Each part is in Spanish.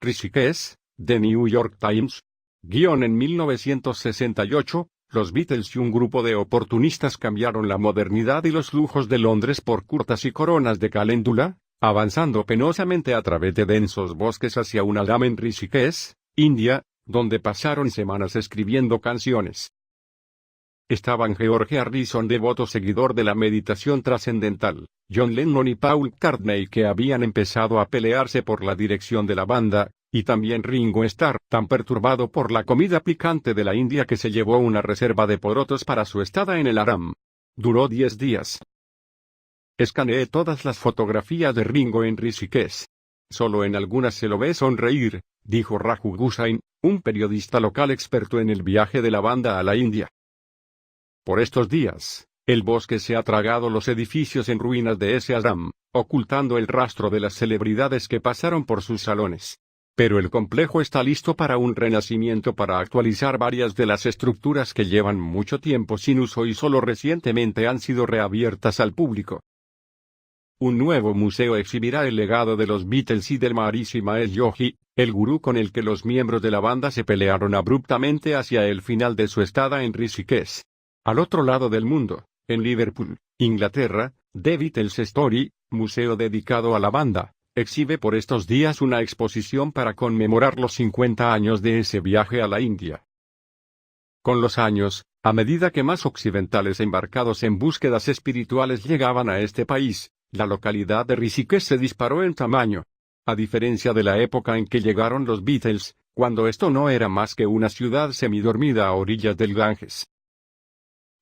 Rishikesh, The New York Times. En 1968, los Beatles y un grupo de oportunistas cambiaron la modernidad y los lujos de Londres por curtas y coronas de caléndula, avanzando penosamente a través de densos bosques hacia un haram en Rishikesh, India, donde pasaron semanas escribiendo canciones. Estaban George Harrison, devoto seguidor de la meditación trascendental, John Lennon y Paul McCartney, que habían empezado a pelearse por la dirección de la banda, y también Ringo Starr, tan perturbado por la comida picante de la India que se llevó una reserva de porotos para su estada en el haram. Duró 10 días. Escaneé todas las fotografías de Ringo en Rishikesh. Solo en algunas se lo ve sonreír, dijo Raghu Hussain, un periodista local experto en el viaje de la banda a la India. Por estos días, el bosque se ha tragado los edificios en ruinas de ese haram, ocultando el rastro de las celebridades que pasaron por sus salones. Pero el complejo está listo para un renacimiento, para actualizar varias de las estructuras que llevan mucho tiempo sin uso y solo recientemente han sido reabiertas al público. Un nuevo museo exhibirá el legado de los Beatles y del Maharishi Mahesh Yogi, el gurú con el que los miembros de la banda se pelearon abruptamente hacia el final de su estada en Rishikesh. Al otro lado del mundo, en Liverpool, Inglaterra, The Beatles Story, museo dedicado a la banda, exhibe por estos días una exposición para conmemorar los 50 años de ese viaje a la India. Con los años, a medida que más occidentales embarcados en búsquedas espirituales llegaban a este país, la localidad de Rishikesh se disparó en tamaño. A diferencia de la época en que llegaron los Beatles, cuando esto no era más que una ciudad semidormida a orillas del Ganges.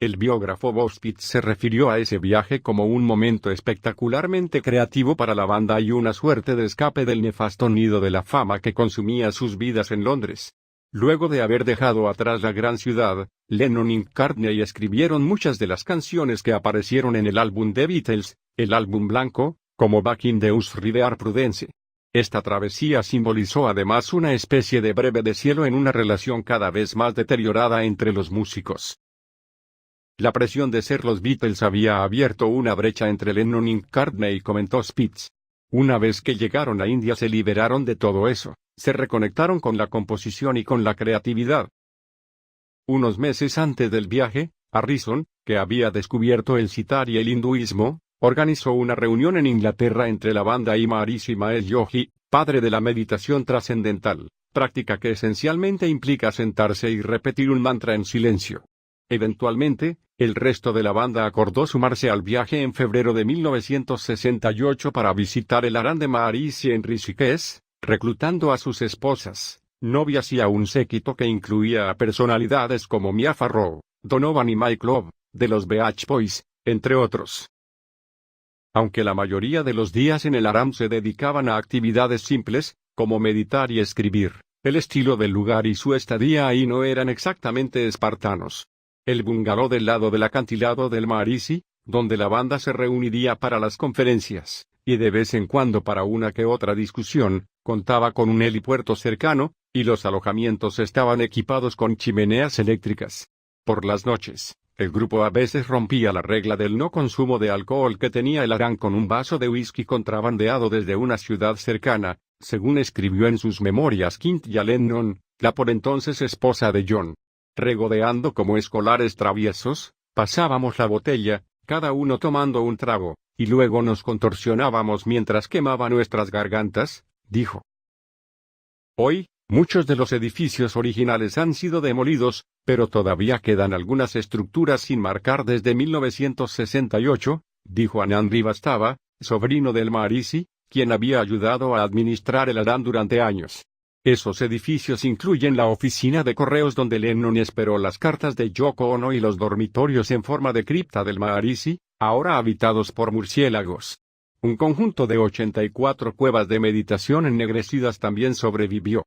El biógrafo Bob Spitz se refirió a ese viaje como un momento espectacularmente creativo para la banda y una suerte de escape del nefasto nido de la fama que consumía sus vidas en Londres. Luego de haber dejado atrás la gran ciudad, Lennon y McCartney escribieron muchas de las canciones que aparecieron en el álbum The Beatles, el álbum blanco, como Back in the Us River Prudence. Esta travesía simbolizó además una especie de breve deshielo en una relación cada vez más deteriorada entre los músicos. La presión de ser los Beatles había abierto una brecha entre Lennon y McCartney, comentó Spitz. Una vez que llegaron a India se liberaron de todo eso, se reconectaron con la composición y con la creatividad. Unos meses antes del viaje, Harrison, que había descubierto el sitar y el hinduismo, organizó una reunión en Inglaterra entre la banda y Maharishi Mahesh Yogi, padre de la meditación trascendental, práctica que esencialmente implica sentarse y repetir un mantra en silencio. Eventualmente, el resto de la banda acordó sumarse al viaje en febrero de 1968 para visitar el haram de Maharishi en Rishikesh, reclutando a sus esposas, novias y a un séquito que incluía a personalidades como Mia Farrow, Donovan y Mike Love, de los Beach Boys, entre otros. Aunque la mayoría de los días en el haram se dedicaban a actividades simples, como meditar y escribir, el estilo del lugar y su estadía ahí no eran exactamente espartanos. El bungalow del lado del acantilado del Maharishi, donde la banda se reuniría para las conferencias, y de vez en cuando para una que otra discusión, contaba con un helipuerto cercano, y los alojamientos estaban equipados con chimeneas eléctricas. Por las noches, el grupo a veces rompía la regla del no consumo de alcohol que tenía el haram con un vaso de whisky contrabandeado desde una ciudad cercana, según escribió en sus memorias Cynthia Lennon, la por entonces esposa de John. Regodeando como escolares traviesos, pasábamos la botella, cada uno tomando un trago, y luego nos contorsionábamos mientras quemaba nuestras gargantas, dijo. Hoy, muchos de los edificios originales han sido demolidos, pero todavía quedan algunas estructuras sin marcar desde 1968, dijo Anand Srivastava, sobrino del Maharishi, quien había ayudado a administrar el haram durante años. Esos edificios incluyen la oficina de correos donde Lennon esperó las cartas de Yoko Ono y los dormitorios en forma de cripta del Maharishi, ahora habitados por murciélagos. Un conjunto de 84 cuevas de meditación ennegrecidas también sobrevivió.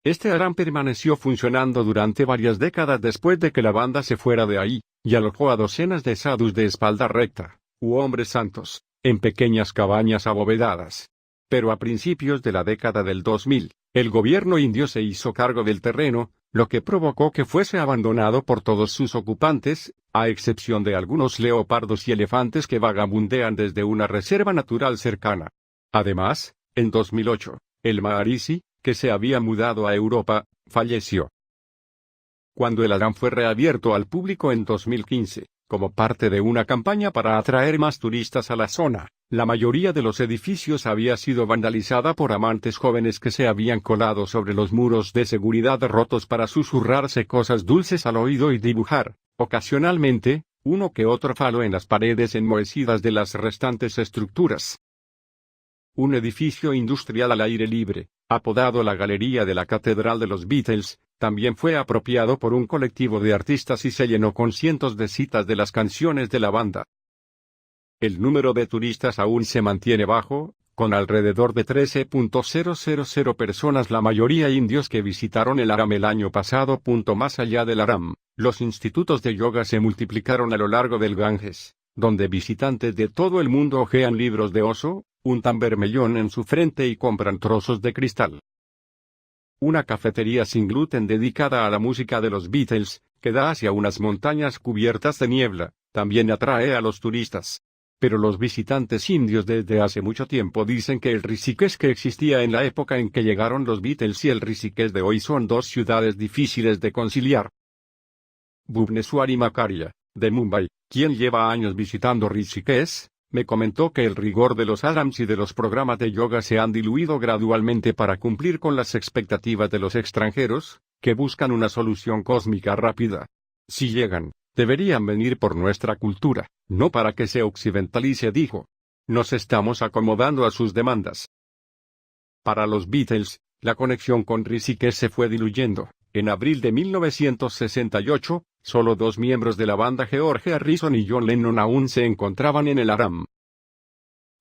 Este haram permaneció funcionando durante varias décadas después de que la banda se fuera de ahí, y alojó a docenas de sadhus de espalda recta, u hombres santos, en pequeñas cabañas abovedadas. Pero a principios de la década del 2000, el gobierno indio se hizo cargo del terreno, lo que provocó que fuese abandonado por todos sus ocupantes, a excepción de algunos leopardos y elefantes que vagabundean desde una reserva natural cercana. Además, en 2008, El Maharishi, que se había mudado a Europa, falleció. Cuando el Aram fue reabierto al público en 2015, como parte de una campaña para atraer más turistas a la zona, la mayoría de los edificios había sido vandalizada por amantes jóvenes que se habían colado sobre los muros de seguridad rotos para susurrarse cosas dulces al oído y dibujar, ocasionalmente, uno que otro falo en las paredes enmohecidas de las restantes estructuras. Un edificio industrial al aire libre, apodado la Galería de la Catedral de los Beatles, también fue apropiado por un colectivo de artistas y se llenó con cientos de citas de las canciones de la banda. El número de turistas aún se mantiene bajo, con alrededor de 13.000 personas, la mayoría indios que visitaron el Aram el año pasado. Más allá del Aram, los institutos de yoga se multiplicaron a lo largo del Ganges, donde visitantes de todo el mundo hojean libros de oso, untan bermellón en su frente y compran trozos de cristal. Una cafetería sin gluten dedicada a la música de los Beatles, que da hacia unas montañas cubiertas de niebla, también atrae a los turistas. Pero los visitantes indios desde hace mucho tiempo dicen que el Rishikesh que existía en la época en que llegaron los Beatles y el Rishikesh de hoy son dos ciudades difíciles de conciliar. Bhuvneshwari Makaria, de Mumbai, quien lleva años visitando Rishikesh, me comentó que el rigor de los Arams y de los programas de yoga se han diluido gradualmente para cumplir con las expectativas de los extranjeros, que buscan una solución cósmica rápida. Si llegan, deberían venir por nuestra cultura, no para que se occidentalice, dijo. Nos estamos acomodando a sus demandas. Para los Beatles, la conexión con Rishikesh se fue diluyendo. En abril de 1968, solo dos miembros de la banda, George Harrison y John Lennon, aún se encontraban en el Aram.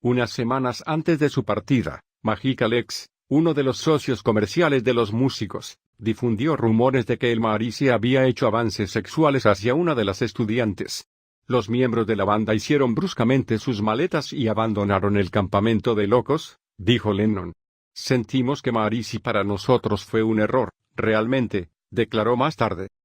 Unas semanas antes de su partida, Magic Alex, uno de los socios comerciales de los músicos, difundió rumores de que el Maharishi había hecho avances sexuales hacia una de las estudiantes. Los miembros de la banda hicieron bruscamente sus maletas y abandonaron el campamento de locos, dijo Lennon. Sentimos que Maharishi para nosotros fue un error, realmente, declaró más tarde.